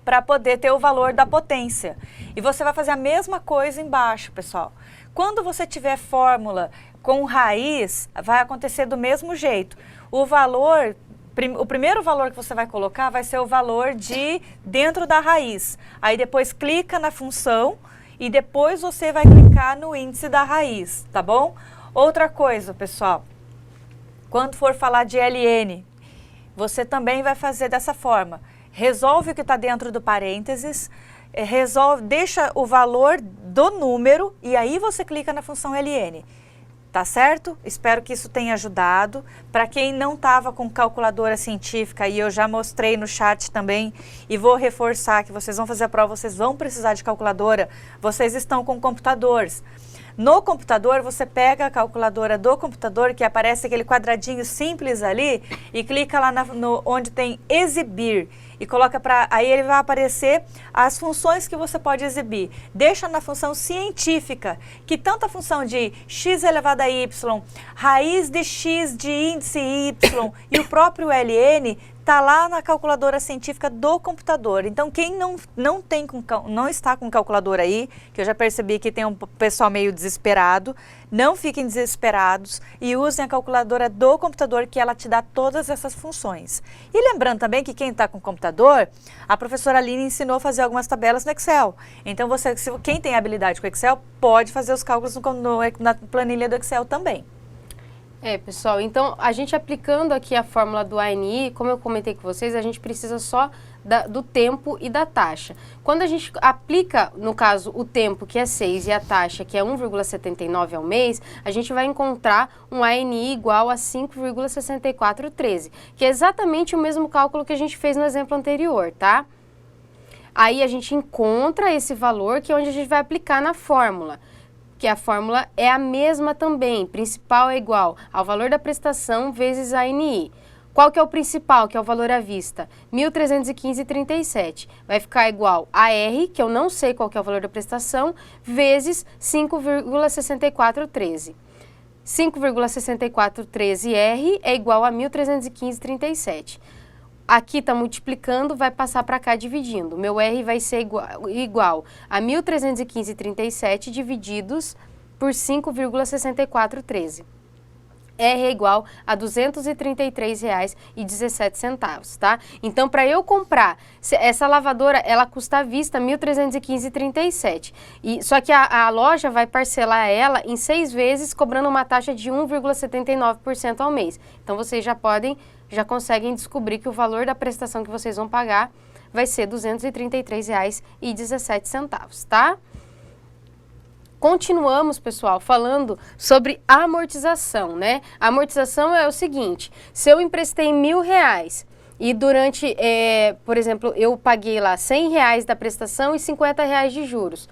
S2: para poder ter o valor da potência. E você vai fazer a mesma coisa embaixo, pessoal. Quando você tiver fórmula com raiz, vai acontecer do mesmo jeito. O primeiro valor que você vai colocar vai ser o valor dentro da raiz. Aí depois clica na função e depois você vai clicar no índice da raiz, tá bom? Outra coisa, pessoal, quando for falar de LN, você também vai fazer dessa forma. Resolve o que está dentro do parênteses, deixa o valor do número e aí você clica na função LN. Tá certo? Espero que isso tenha ajudado. Para quem não estava com calculadora científica, e eu já mostrei no chat também, e vou reforçar que vocês vão fazer a prova, vocês vão precisar de calculadora, vocês estão com computadores. No computador, você pega a calculadora do computador, que aparece aquele quadradinho simples ali, e clica lá onde tem exibir. E coloca aí ele vai aparecer as funções que você pode exibir. Deixa na função científica, que tanto a função de x elevado a y, raiz de x de índice y e o próprio ln está lá na calculadora científica do computador. Então, quem não está com calculadora aí, que eu já percebi que tem um pessoal meio desesperado, não fiquem desesperados e usem a calculadora do computador, que ela te dá todas essas funções. E lembrando também que quem está com computador, a professora Aline ensinou a fazer algumas tabelas no Excel. Então, quem tem habilidade com o Excel, pode fazer os cálculos na planilha do Excel também.
S1: Pessoal, então a gente aplicando aqui a fórmula do ANI, como eu comentei com vocês, a gente precisa só do tempo e da taxa. Quando a gente aplica, no caso, o tempo, que é 6, e a taxa, que é 1,79 ao mês, a gente vai encontrar um ANI igual a 5,6413, que é exatamente o mesmo cálculo que a gente fez no exemplo anterior, tá? Aí a gente encontra esse valor, que é onde a gente vai aplicar na fórmula. Que a fórmula é a mesma também, principal é igual ao valor da prestação vezes a ANI. Qual que é o principal, que é o valor à vista? 1.315,37. Vai ficar igual a R, que eu não sei qual que é o valor da prestação, vezes 5,6413. 5,6413R é igual a 1.315,37. Aqui está multiplicando, vai passar para cá dividindo. Meu R vai ser igual a 1.315,37 divididos por 5,6413. R é igual a R$ 233,17, tá? Então, para eu comprar, essa lavadora, ela custa à vista R$ 1.315,37. Só que a loja vai parcelar ela em 6 vezes, cobrando uma taxa de 1,79% ao mês. Então, vocês já conseguem descobrir que o valor da prestação que vocês vão pagar vai ser R$ 233,17, tá? Continuamos, pessoal, falando sobre amortização, né? A amortização é o seguinte, se eu emprestei R$ 1.000 e durante, por exemplo, eu paguei lá R$ 100 da prestação e R$ 50 de juros.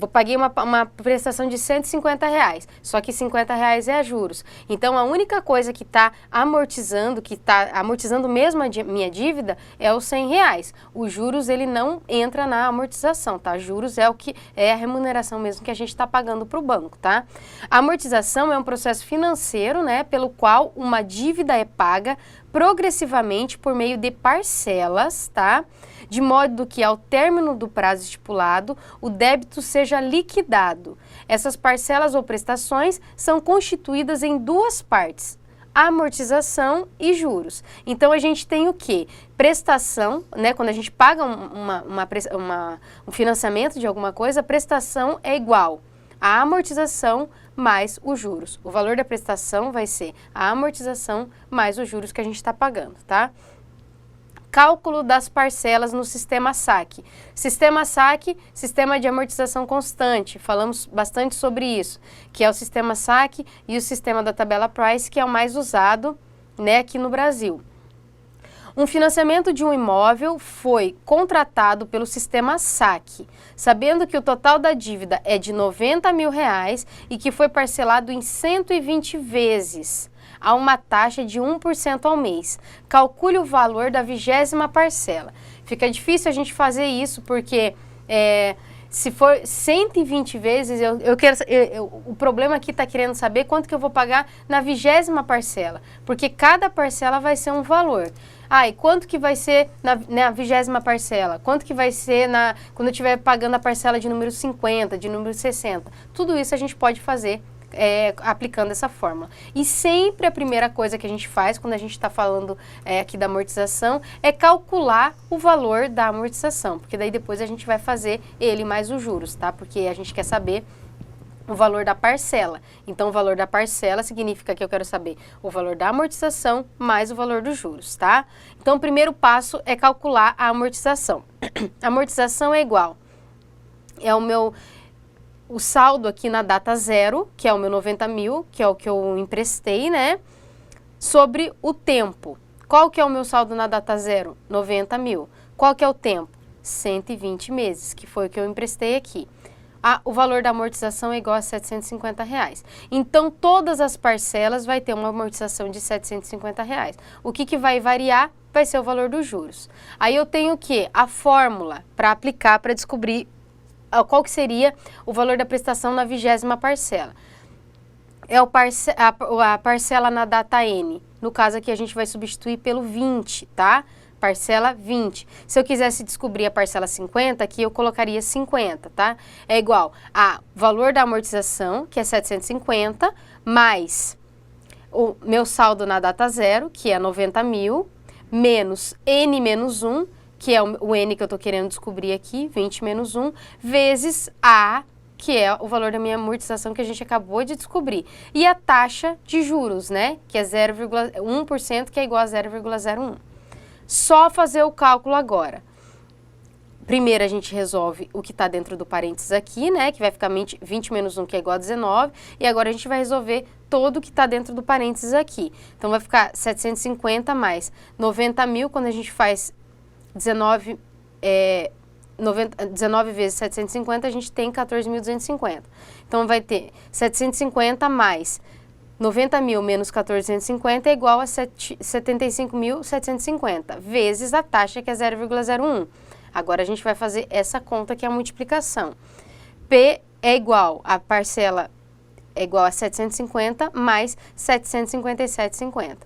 S1: Eu paguei uma prestação de R$ 150, só que R$ 50 é a juros. Então, a única coisa que está amortizando mesmo a minha dívida, é os R$ 100. Os juros, ele não entra na amortização, tá? Juros é o que é a remuneração mesmo que a gente está pagando para o banco, tá? A amortização é um processo financeiro, né, pelo qual uma dívida é paga progressivamente por meio de parcelas, tá? De modo que ao término do prazo estipulado, o débito seja liquidado. Essas parcelas ou prestações são constituídas em duas partes, amortização e juros. Então, a gente tem o quê? Prestação, né? Quando a gente paga um financiamento de alguma coisa, a prestação é igual à amortização mais os juros. O valor da prestação vai ser a amortização mais os juros que a gente está pagando, tá? Cálculo das parcelas no sistema SAC. Sistema SAC, Sistema de Amortização Constante, falamos bastante sobre isso, que é o sistema SAC e o sistema da tabela Price, que é o mais usado, né, aqui no Brasil. Um financiamento de um imóvel foi contratado pelo sistema SAC, sabendo que o total da dívida é de R$ 90.000 e que foi parcelado em 120 vezes, a uma taxa de 1% ao mês. Calcule o valor da 20ª parcela. Fica difícil a gente fazer isso porque se for 120 vezes, o problema aqui está querendo saber quanto que eu vou pagar na 20ª parcela, porque cada parcela vai ser um valor. E quanto que vai ser na 20ª parcela? Quanto que vai ser quando eu estiver pagando a parcela de número 50, de número 60? Tudo isso a gente pode fazer aplicando essa fórmula. E sempre a primeira coisa que a gente faz quando a gente está falando aqui da amortização é calcular o valor da amortização, porque daí depois a gente vai fazer ele mais os juros, tá? Porque a gente quer saber o valor da parcela. Então, o valor da parcela significa que eu quero saber o valor da amortização mais o valor dos juros, tá? Então, o primeiro passo é calcular a amortização. A amortização é igual, o saldo aqui na data zero, que é o meu 90.000, que é o que eu emprestei, né? Sobre o tempo. Qual que é o meu saldo na data zero? 90.000. Qual que é o tempo? 120 meses, que foi o que eu emprestei aqui. O valor da amortização é igual a R$ 750. Então, todas as parcelas vai ter uma amortização de R$ 750. O que vai variar vai ser o valor dos juros. Aí eu tenho o quê? A fórmula para aplicar, para descobrir qual que seria o valor da prestação na 20ª parcela. É a parcela na data N. No caso aqui, a gente vai substituir pelo 20, tá? Parcela 20. Se eu quisesse descobrir a parcela 50, aqui eu colocaria 50, tá? É igual a valor da amortização, que é 750, mais o meu saldo na data zero, que é 90.000, menos N menos 1, que é o N que eu estou querendo descobrir aqui, 20 menos 1, vezes A, que é o valor da minha amortização que a gente acabou de descobrir. E a taxa de juros, né? Que é 0,1%, que é igual a 0,01. Só fazer o cálculo agora. Primeiro a gente resolve o que está dentro do parênteses aqui, né? Que vai ficar 20 menos 1, que é igual a 19. E agora a gente vai resolver todo o que está dentro do parênteses aqui. Então vai ficar 750 mais 90.000, quando a gente faz 19 vezes 750, a gente tem 14.250. Então vai ter 750 mais 90.000 menos 14.250 é igual a 75.750, vezes a taxa, que é 0,01. Agora a gente vai fazer essa conta, que é a multiplicação. P é igual, a parcela é igual a 750 mais 757,50.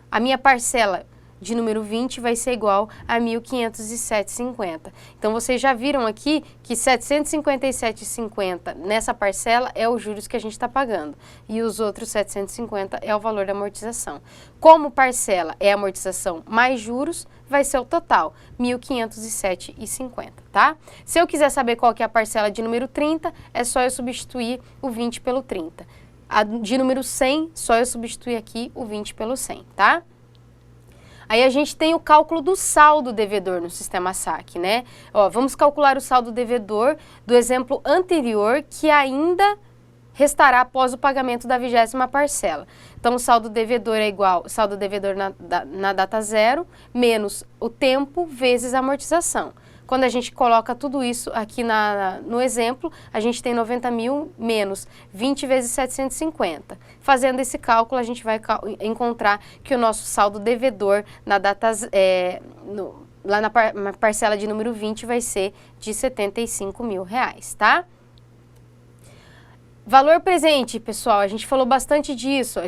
S1: A minha parcela de número 20 vai ser igual a 1.507,50. Então, vocês já viram aqui que 757,50 nessa parcela é os juros que a gente está pagando. E os outros 750 é o valor da amortização. Como parcela é amortização mais juros, vai ser o total, 1.507,50, tá? Se eu quiser saber qual que é a parcela de número 30, é só eu substituir o 20 pelo 30. A de número 100, só eu substituir aqui o 20 pelo 100, tá? Aí a gente tem o cálculo do saldo devedor no sistema SAC, né? Ó, vamos calcular o saldo devedor do exemplo anterior que ainda restará após o pagamento da 20ª parcela. Então, o saldo devedor é igual ao saldo devedor na data zero, menos o tempo vezes a amortização. Quando a gente coloca tudo isso aqui no exemplo, a gente tem 90 mil menos 20 vezes 750. Fazendo esse cálculo, a gente vai encontrar que o nosso saldo devedor na data, lá na parcela de número 20 vai ser de R$ 75 mil, tá? Valor presente, pessoal, a gente falou bastante disso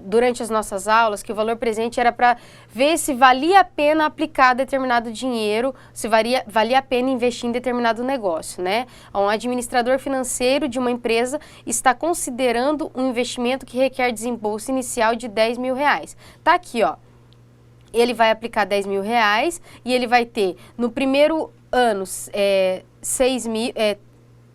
S1: durante as nossas aulas, que o valor presente era para ver se valia a pena aplicar determinado dinheiro, se valia a pena investir em determinado negócio, né? Um administrador financeiro de uma empresa está considerando um investimento que requer desembolso inicial de R$10 mil. Tá aqui, ó. Ele vai aplicar R$10 mil e ele vai ter, no primeiro ano, 6 mil...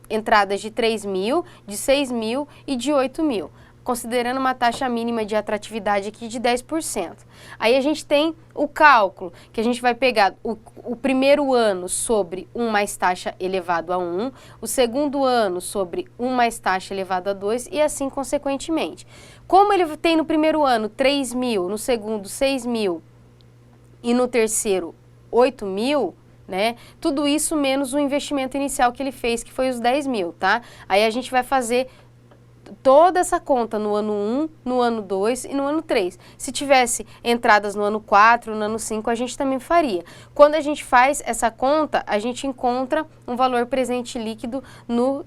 S1: entradas de 3 mil, de 6 mil e de 8 mil, considerando uma taxa mínima de atratividade aqui de 10%. Aí a gente tem o cálculo, que a gente vai pegar o primeiro ano sobre 1 mais taxa elevado a 1, o segundo ano sobre 1 mais taxa elevado a 2 e assim consequentemente. Como ele tem no primeiro ano 3 mil, no segundo 6 mil e no terceiro 8 mil, né? Tudo isso menos o investimento inicial que ele fez, que foi os 10 mil, tá? Aí a gente vai fazer toda essa conta no ano 1, no ano 2 e no ano 3. Se tivesse entradas no ano 4, no ano 5, a gente também faria. Quando a gente faz essa conta, a gente encontra um valor presente líquido no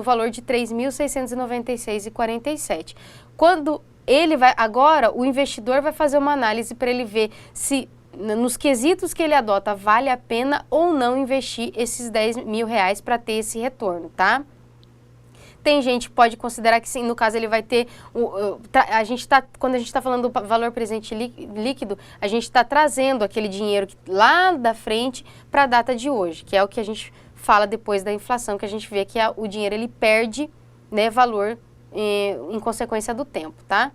S1: valor de R$ 3.696,47. Quando ele vai, agora o investidor vai fazer uma análise para ele ver se nos quesitos que ele adota, vale a pena ou não investir esses R$10 mil para ter esse retorno, tá? Tem gente que pode considerar que sim, no caso ele vai ter, quando a gente está falando do valor presente líquido, a gente está trazendo aquele dinheiro lá da frente para a data de hoje, que é o que a gente fala depois da inflação, que a gente vê que o dinheiro ele perde, né, valor em consequência do tempo, tá?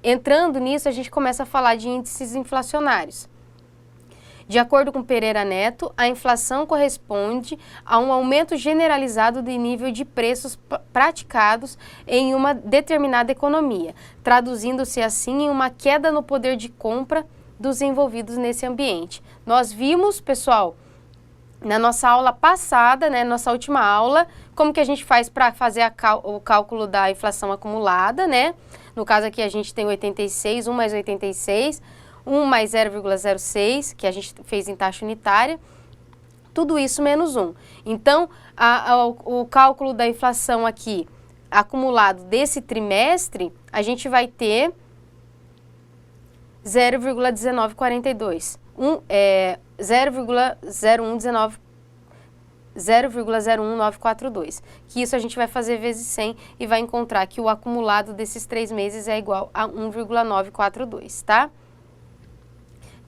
S1: Entrando nisso, a gente começa a falar de índices inflacionários. De acordo com Pereira Neto, a inflação corresponde a um aumento generalizado do nível de preços praticados em uma determinada economia, traduzindo-se assim em uma queda no poder de compra dos envolvidos nesse ambiente. Nós vimos, pessoal, na nossa aula passada, né, nossa última aula, como que a gente faz para fazer o cálculo da inflação acumulada, né? No caso aqui a gente tem 86, 1 mais 86, 1 mais 0,06, que a gente fez em taxa unitária, tudo isso menos 1. Então, o cálculo da inflação aqui, acumulado desse trimestre, a gente vai ter 0,1942, 0,01942, que isso a gente vai fazer vezes 100 e vai encontrar que o acumulado desses 3 meses é igual a 1,942, tá?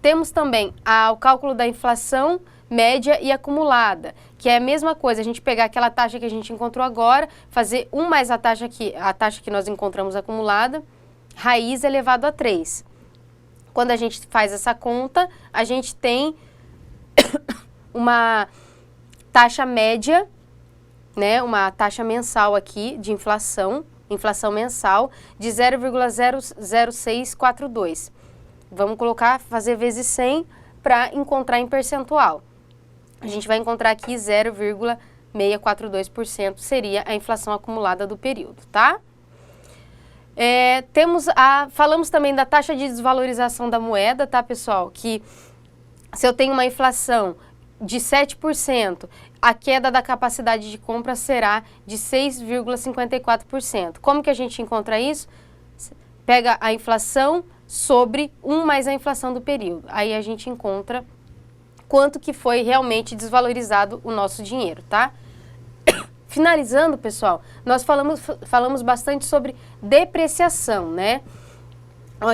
S1: Temos também o cálculo da inflação média e acumulada, que é a mesma coisa, a gente pegar aquela taxa que a gente encontrou agora, fazer 1 mais a taxa que nós encontramos acumulada, raiz elevado a 3. Quando a gente faz essa conta, a gente tem uma taxa média, né, uma taxa mensal aqui de inflação mensal de 0,00642. Vamos fazer vezes 100 para encontrar em percentual. A gente vai encontrar aqui 0,642% seria a inflação acumulada do período, tá? Falamos também da taxa de desvalorização da moeda, tá, pessoal? Que se eu tenho uma inflação de 7%, a queda da capacidade de compra será de 6,54%. Como que a gente encontra isso? Pega a inflação sobre 1 mais a inflação do período. Aí a gente encontra quanto que foi realmente desvalorizado o nosso dinheiro, tá? Finalizando, pessoal, nós falamos bastante sobre depreciação, né?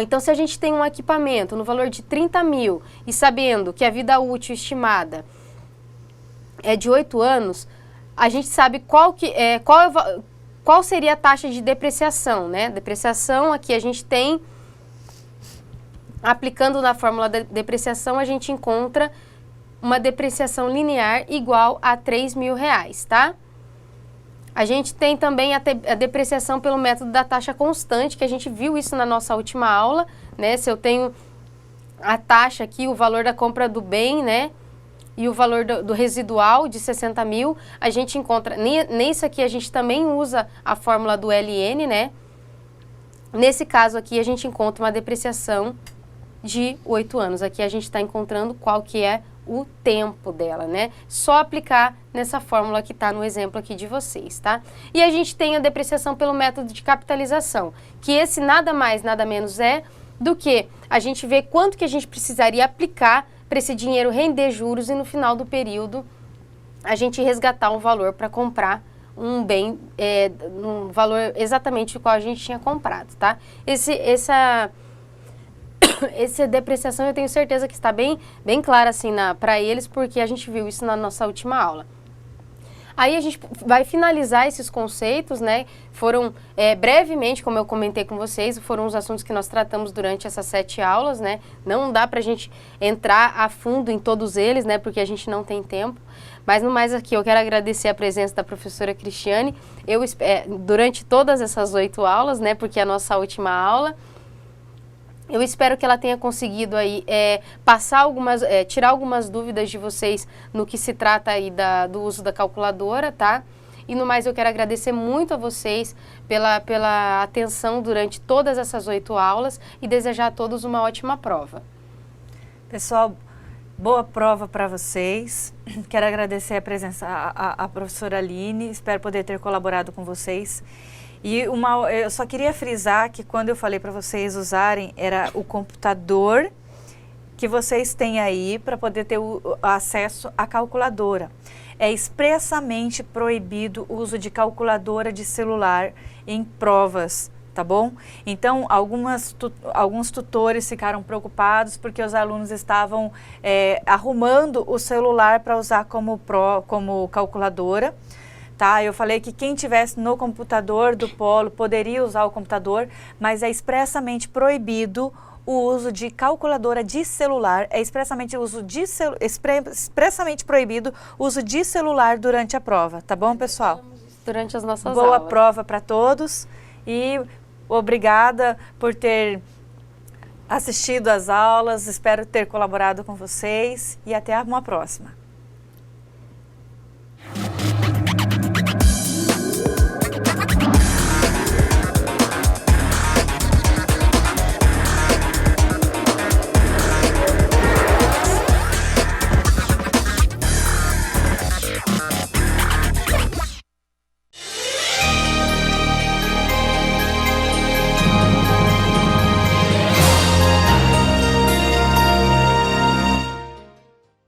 S1: Então, se a gente tem um equipamento no valor de 30 mil e sabendo que a vida útil estimada é de 8 anos, a gente sabe qual seria a taxa de depreciação, né? Depreciação, aqui a gente tem aplicando na fórmula da depreciação, a gente encontra uma depreciação linear igual a R$3.000, tá? A gente tem também a depreciação pelo método da taxa constante, que a gente viu isso na nossa última aula, né? Se eu tenho a taxa aqui, o valor da compra do bem, né? E o valor do residual de 60 mil, a gente encontra, nesse aqui a gente também usa a fórmula do LN, né? Nesse caso aqui a gente encontra uma depreciação de 8 anos. Aqui a gente está encontrando qual que é o tempo dela, né? Só aplicar nessa fórmula que está no exemplo aqui de vocês, tá? E a gente tem a depreciação pelo método de capitalização, que esse nada mais, nada menos é do que a gente ver quanto que a gente precisaria aplicar para esse dinheiro render juros e no final do período a gente resgatar um valor para comprar um bem, um valor exatamente o qual a gente tinha comprado, tá? Essa depreciação eu tenho certeza que está bem clara assim para eles, porque a gente viu isso na nossa última aula. Aí a gente vai finalizar esses conceitos, né? Foram brevemente, como eu comentei com vocês, foram os assuntos que nós tratamos durante essas 7 aulas, né? Não dá pra gente entrar a fundo em todos eles, né? Porque a gente não tem tempo. Mas no mais aqui, eu quero agradecer a presença da professora Cristiane. Durante todas essas 8 aulas, né? Porque é a nossa última aula. Eu espero que ela tenha conseguido aí tirar algumas dúvidas de vocês no que se trata aí do uso da calculadora, tá? E no mais eu quero agradecer muito a vocês pela atenção durante todas essas 8 aulas e desejar a todos uma ótima prova.
S2: Pessoal, boa prova para vocês. Quero agradecer a presença à professora Aline, espero poder ter colaborado com vocês. E eu só queria frisar que quando eu falei para vocês usarem, era o computador que vocês têm aí para poder ter acesso à calculadora. É expressamente proibido o uso de calculadora de celular em provas, tá bom? Então, alguns tutores ficaram preocupados porque os alunos estavam arrumando o celular para usar como calculadora. Tá, eu falei que quem tivesse no computador do polo poderia usar o computador, mas é expressamente proibido o uso de calculadora de celular, expressamente proibido o uso de celular durante a prova, tá bom, pessoal?
S1: Durante as nossas aulas.
S2: Boa prova para todos e obrigada por ter assistido às aulas, espero ter colaborado com vocês e até uma próxima.